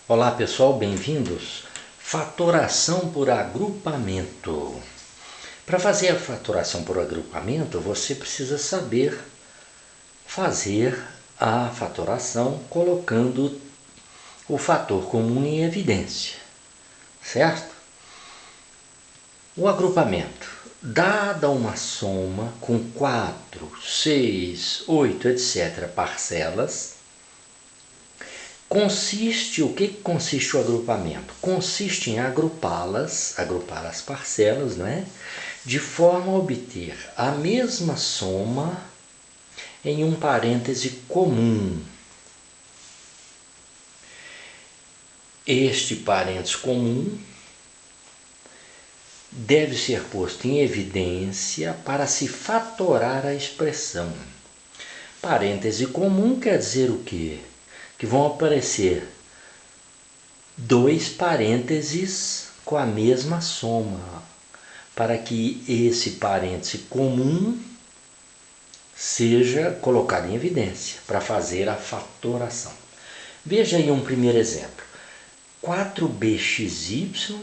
Olá pessoal, bem-vindos. Fatoração por agrupamento. Para fazer a fatoração por agrupamento, você precisa saber fazer a fatoração colocando o fator comum em evidência, certo? O agrupamento, dada uma soma com 4, 6, 8, etc. parcelas, o que consiste o agrupamento? Consiste em agrupar as parcelas, não é? De forma a obter a mesma soma em um parêntese comum. Este parêntese comum deve ser posto em evidência para se fatorar a expressão. Parêntese comum quer dizer o quê? Que vão aparecer dois parênteses com a mesma soma, para que esse parêntese comum seja colocado em evidência para fazer a fatoração. Veja aí um primeiro exemplo. 4bxy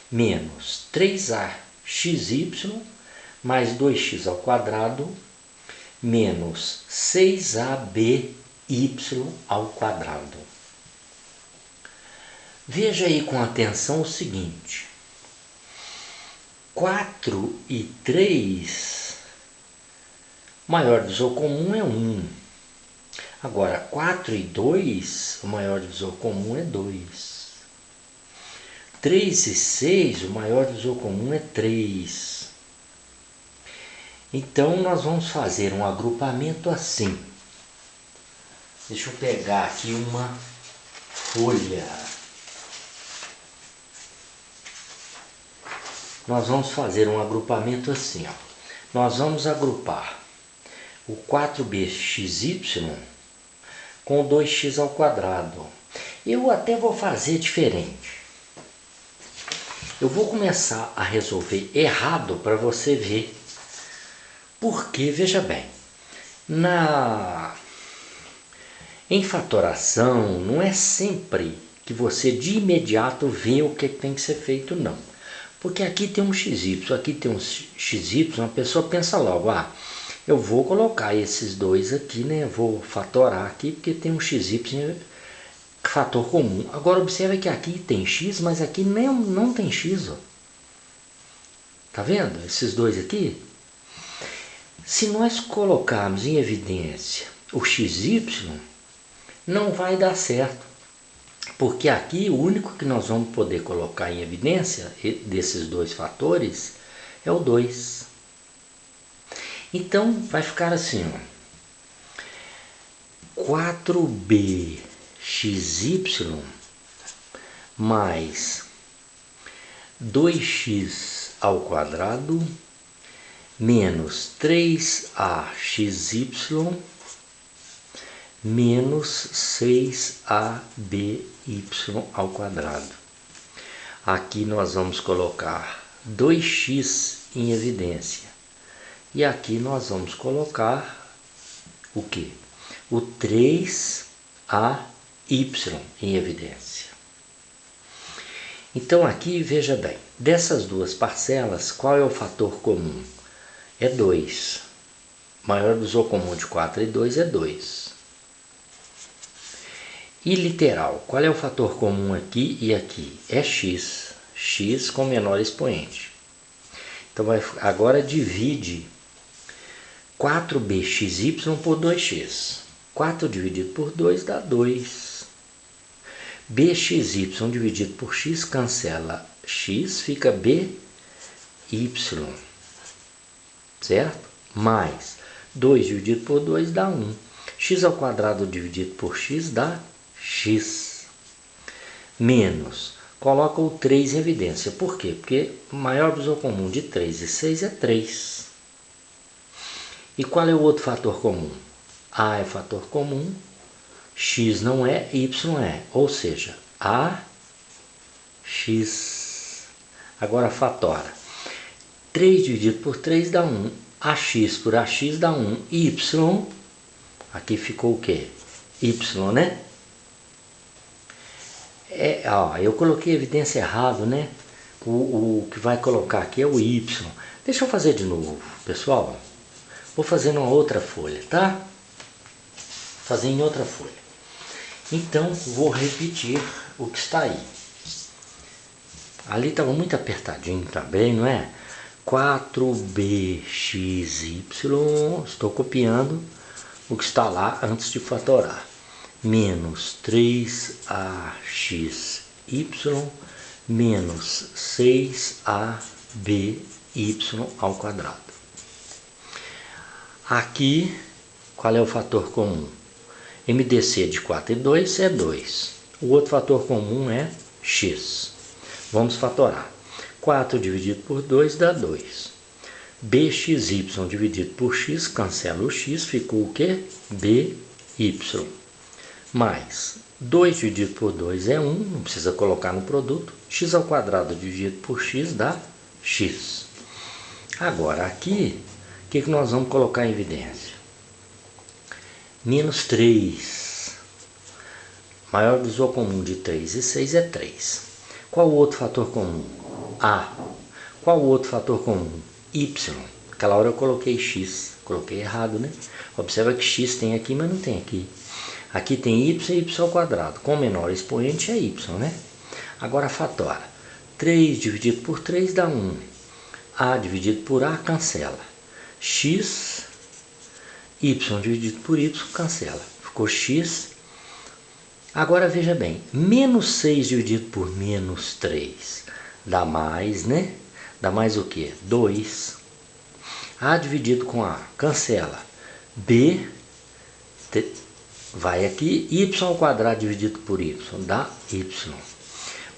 menos 3axy mais 2x ao quadrado menos 6aby ao quadrado. Veja aí com atenção o seguinte: 4 e 3, o maior divisor comum é 1. Agora, 4 e 2, o maior divisor comum é 2. 3 e 6, o maior divisor comum é 3. Então, nós vamos fazer um agrupamento assim. Deixa eu pegar aqui uma folha. Nós vamos fazer um agrupamento assim, ó. Nós vamos agrupar o 4bxy com o 2x ao quadrado. Eu até vou fazer diferente. Eu vou começar a resolver errado para você ver. Porque, veja bem, em fatoração não é sempre que você de imediato vê o que tem que ser feito, não. Porque aqui tem um xy, aqui tem um xy, a pessoa pensa logo, eu vou colocar esses dois aqui, né? Eu vou fatorar aqui porque tem um xy, fator comum. Agora observe que aqui tem x, mas aqui não tem x, ó. Tá vendo esses dois aqui? Se nós colocarmos em evidência o xy, não vai dar certo. Porque aqui o único que nós vamos poder colocar em evidência desses dois fatores é o 2. Então vai ficar assim, ó. 4bxy mais 2x ao quadrado menos 3axy menos 6aby ao quadrado. Aqui nós vamos colocar 2x em evidência. E aqui nós vamos colocar o quê? O 3ay em evidência. Então aqui, veja bem, dessas duas parcelas, qual é o fator comum? É 2. Maior divisor comum de 4 e 2 é 2. E literal, qual é o fator comum aqui e aqui? É x. X com menor expoente. Então agora divide 4bxy por 2x. 4 dividido por 2 dá 2. Bxy dividido por x cancela x, fica by. Certo? Mais 2 dividido por 2 dá 1. X ao quadrado dividido por x dá x. Menos, coloca o 3 em evidência. Por quê? Porque o maior divisor comum de 3 e 6 é 3. E qual é o outro fator comum? A é fator comum, x não é, y é. Ou seja, ax. Agora fatora. 3 dividido por 3 dá 1. Ax por ax dá 1. Y, aqui ficou o quê? Y, né? Ó, eu coloquei evidência errado, né? O que vai colocar aqui é o y. Deixa eu fazer de novo, pessoal. Vou fazer numa outra folha, tá? Fazer em outra folha. Então, vou repetir o que está aí. Ali estava muito apertadinho também, não é? 4bxy, estou copiando o que está lá antes de fatorar. Menos 3axy menos 6aby ao quadrado. Aqui, qual é o fator comum? MDC de 4 e 2 é 2. O outro fator comum é x. Vamos fatorar. 4 dividido por 2 dá 2. BXY dividido por x, cancela o x, ficou o quê? BY. Mais 2 dividido por 2 é 1, não precisa colocar no produto. X ao quadrado dividido por x dá x. Agora aqui, o que nós vamos colocar em evidência? Menos 3. Maior divisor comum de 3 e 6 é 3. Qual o outro fator comum? A. Qual o outro fator comum? Y. Aquela hora eu coloquei x. Coloquei errado, né? Observa que x tem aqui, mas não tem aqui. Aqui tem y e y ao quadrado. Com o menor expoente é y, né? Agora fatora. 3 dividido por 3 dá 1. A dividido por A cancela. X, y dividido por y cancela. Ficou x. Agora veja bem. Menos 6 dividido por menos 3 dá mais, né? Dá mais o quê? 2. A dividido com A cancela. B vai aqui, y ao quadrado dividido por y, dá y.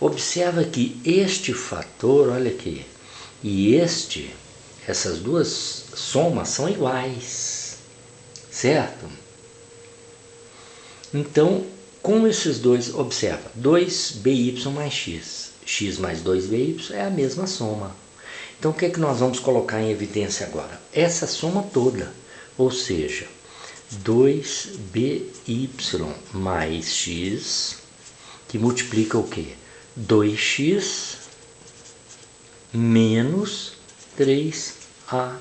Observa que este fator, olha aqui, e essas duas somas são iguais, certo? Então, com esses dois, observa, 2by mais x, x mais 2by é a mesma soma. Então, o que é que nós vamos colocar em evidência agora? Essa soma toda, ou seja, 2by mais x, que multiplica o quê? 2x menos 3ay.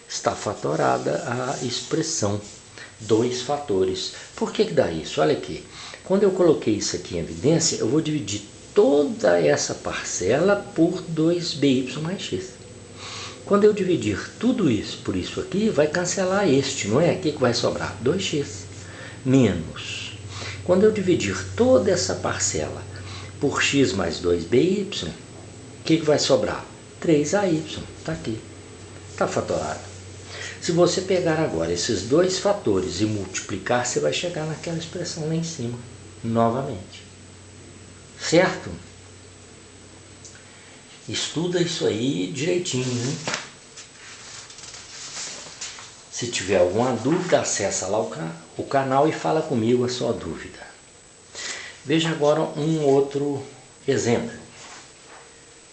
Está fatorada a expressão, dois fatores. Por que dá isso? Olha aqui, quando eu coloquei isso aqui em evidência, eu vou dividir toda essa parcela por 2by mais x. Quando eu dividir tudo isso por isso aqui, vai cancelar este, não é? O que vai sobrar? 2x menos. Quando eu dividir toda essa parcela por x mais 2by, o que vai sobrar? 3ay. Está aqui. Está fatorado. Se você pegar agora esses dois fatores e multiplicar, você vai chegar naquela expressão lá em cima, novamente. Certo? Estuda isso aí direitinho, né? Se tiver alguma dúvida, acessa lá o canal e fala comigo a sua dúvida. Veja agora um outro exemplo.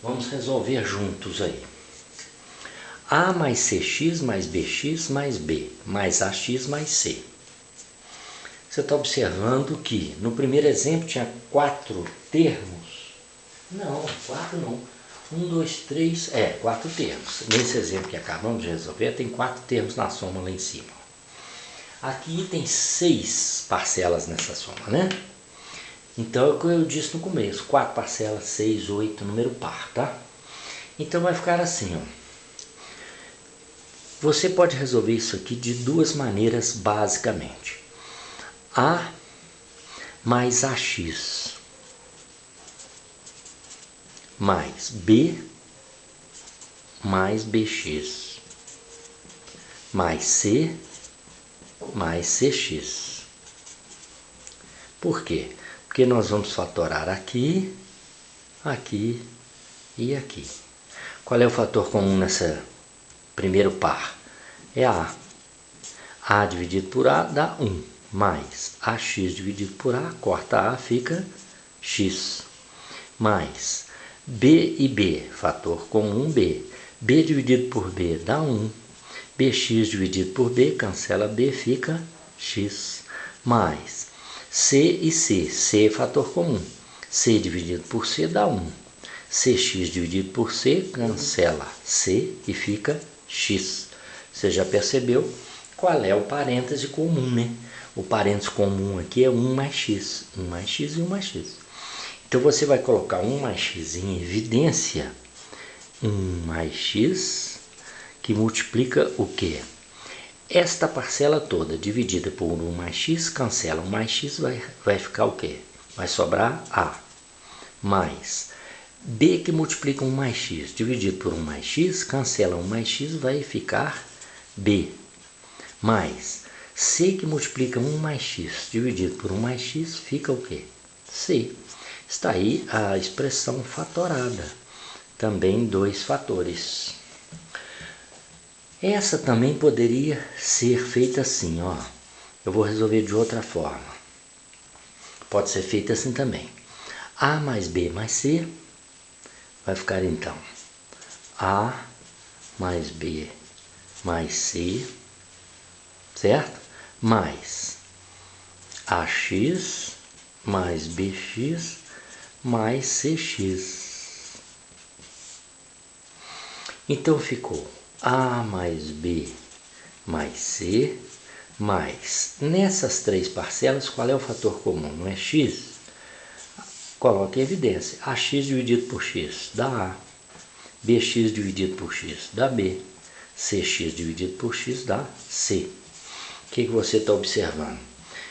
Vamos resolver juntos aí. A mais cx mais bx mais b mais ax mais c. Você está observando que no primeiro exemplo tinha 4 termos. Não, 4 não. 1, 2, 3, 4 termos. Nesse exemplo que acabamos de resolver, tem 4 termos na soma lá em cima. Aqui tem 6 parcelas nessa soma, né? Então é o que eu disse no começo, 4 parcelas, 6, 8, número par, tá? Então vai ficar assim, ó. Você pode resolver isso aqui de duas maneiras, basicamente. A mais AX mais B mais BX mais C mais CX. Por quê? Porque nós vamos fatorar aqui, aqui e aqui. Qual é o fator comum nessa primeiro par? É A. A dividido por A dá 1, mais AX dividido por A, corta A, fica X, mais B e B, fator comum B. B dividido por B dá 1, BX dividido por B, cancela B, fica X, mais C e C. C é fator comum. C dividido por C dá 1. Cx dividido por C cancela C e fica x. Você já percebeu qual é o parêntese comum, né? O parêntese comum aqui é 1 mais x. 1 mais x e 1 mais x. Então você vai colocar 1 mais x em evidência. 1 mais x que multiplica o quê? Esta parcela toda dividida por 1 mais x, cancela 1 mais x, vai ficar o quê? Vai sobrar A. Mais B que multiplica 1 mais x, dividido por 1 mais x, cancela 1 mais x, vai ficar B. Mais C que multiplica 1 mais x, dividido por 1 mais x, fica o quê? C. Está aí a expressão fatorada. Também 2 fatores. Essa também poderia ser feita assim, ó. Eu vou resolver de outra forma. Pode ser feita assim também. A mais B mais C vai ficar então A mais B mais C, certo? Mais AX mais BX mais CX. Então ficou A mais B mais C, mais, nessas 3 parcelas, qual é o fator comum? Não é x? Coloque em evidência. AX dividido por x dá A. BX dividido por x dá B. CX dividido por x dá C. O que você está observando?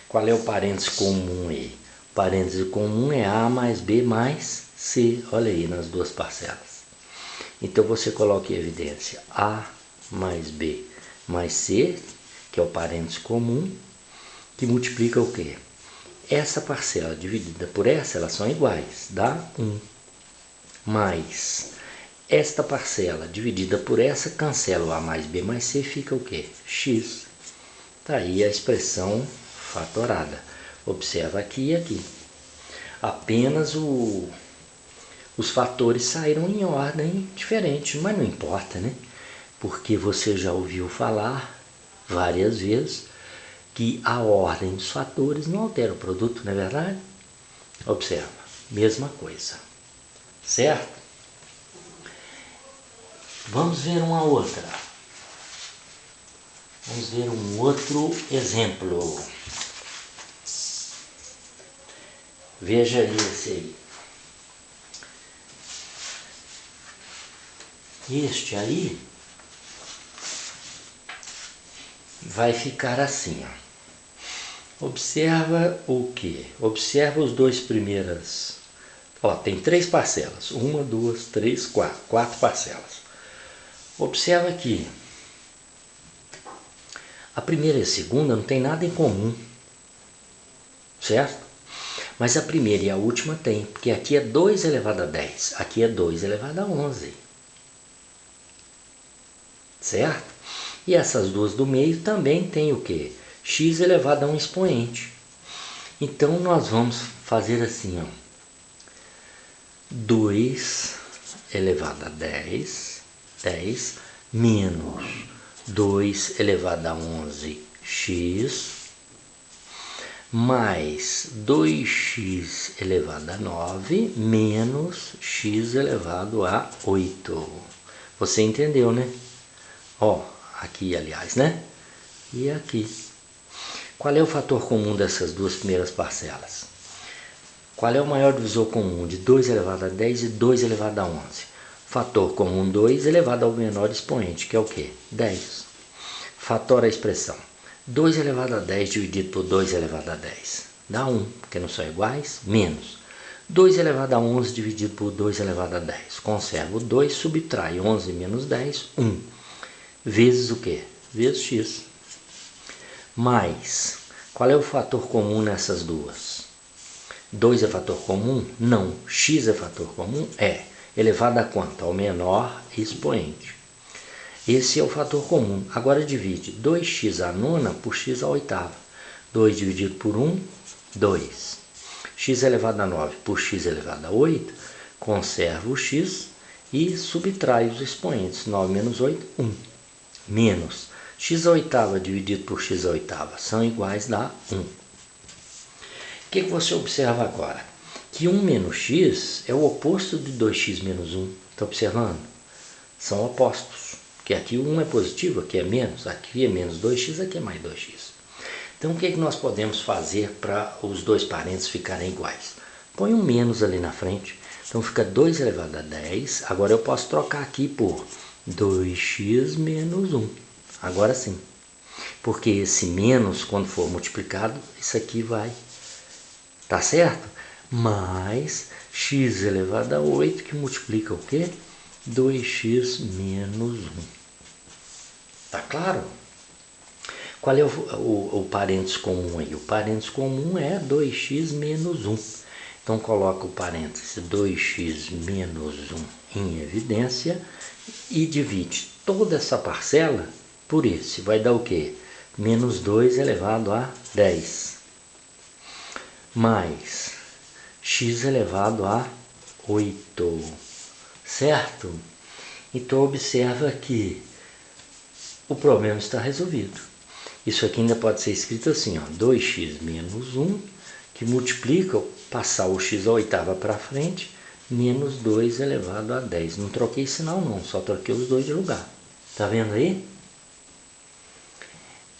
Qual é o parêntese comum aí? O parêntese comum é A mais B mais C. Olha aí nas 2 parcelas. Então você coloca em evidência A mais B mais C, que é o parêntese comum, que multiplica o quê? Essa parcela dividida por essa, elas são iguais, dá 1. Mais esta parcela dividida por essa, cancela o A mais B mais C, fica o quê? X. Está aí a expressão fatorada. Observa aqui e aqui. Apenas os fatores saíram em ordem diferente, mas não importa, né? Porque você já ouviu falar várias vezes que a ordem dos fatores não altera o produto, não é verdade? Observa, mesma coisa, certo? Vamos ver uma outra. Vamos ver um outro exemplo. Veja aí esse aí. Este aí vai ficar assim, ó. Observa o que? Observa os 2 primeiras. Ó, tem 3 parcelas. 1, 2, 3, 4. 4 parcelas. Observa aqui. A primeira e a segunda não tem nada em comum. Certo? Mas a primeira e a última tem. Porque aqui é 2 elevado a 10. Aqui é 2 elevado a 11. Certo? E essas duas do meio também tem o quê? X elevado a um expoente. Então, nós vamos fazer assim, ó. 2 elevado a 10, 10, menos 2 elevado a 11, x, mais 2x elevado a 9, menos x elevado a 8. Você entendeu, né? Ó, aqui, aliás, né? E aqui. Qual é o fator comum dessas 2 primeiras parcelas? Qual é o maior divisor comum de 2 elevado a 10 e 2 elevado a 11? Fator comum 2 elevado ao menor expoente, que é o quê? 10. Fatora a expressão. 2 elevado a 10 dividido por 2 elevado a 10. Dá 1, porque não são iguais, menos. 2 elevado a 11 dividido por 2 elevado a 10. Conserva o 2, subtrai 11 menos 10, 1. Vezes o quê? Vezes x. Mais, qual é o fator comum nessas duas? 2 é fator comum? Não. X é fator comum? É. Elevado a quanto? Ao menor expoente. Esse é o fator comum. Agora divide 2x à nona por x à oitava. 2 dividido por 1, 2. X elevado a 9 por x elevado a 8, conserva o x e subtrai os expoentes. 9 menos 8, 1. Menos x à oitava dividido por x à oitava são iguais, dá 1. que você observa agora? Que 1 menos x é o oposto de 2x menos 1. Está observando? São opostos. Que aqui 1 é positivo, aqui é menos. Aqui é menos 2x, aqui é mais 2x. Então o que nós podemos fazer para os dois parênteses ficarem iguais? Põe um menos ali na frente. Então fica 2 elevado a 10. Agora eu posso trocar aqui por 2x menos 1. Agora sim. Porque esse menos, quando for multiplicado, isso aqui vai, tá certo? Mais x elevado a 8, que multiplica o quê? 2x menos 1. Tá claro? Qual é o parênteses comum aí? O parênteses comum é 2x menos 1. Então coloca o parênteses 2x menos 1 em evidência e divide toda essa parcela por esse. Vai dar o quê? Menos 2 elevado a 10. Mais x elevado a 8. Certo? Então observa que o problema está resolvido. Isso aqui ainda pode ser escrito assim, ó, 2x menos 1, que multiplica, passar o x à oitava para frente, menos 2 elevado a 10. Não troquei sinal não, só troquei os dois de lugar. Tá vendo aí?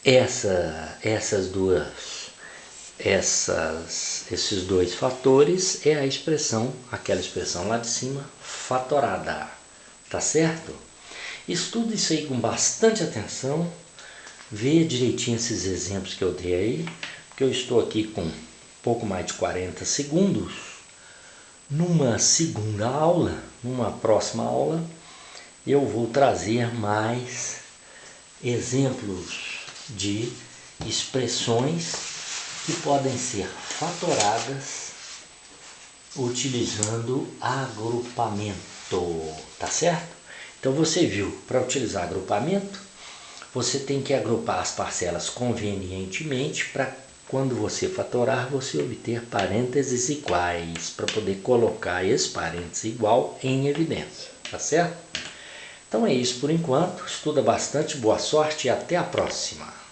Esses dois fatores é a expressão, aquela expressão lá de cima, fatorada. Tá certo? Estude isso aí com bastante atenção. Veja direitinho esses exemplos que eu dei aí, porque eu estou aqui com pouco mais de 40 segundos. Numa segunda aula, numa próxima aula, eu vou trazer mais exemplos de expressões que podem ser fatoradas utilizando agrupamento, tá certo? Então você viu, para utilizar agrupamento, você tem que agrupar as parcelas convenientemente para quando você fatorar, você obter parênteses iguais, para poder colocar esse parênteses igual em evidência, tá certo? Então é isso por enquanto, estuda bastante, boa sorte e até a próxima!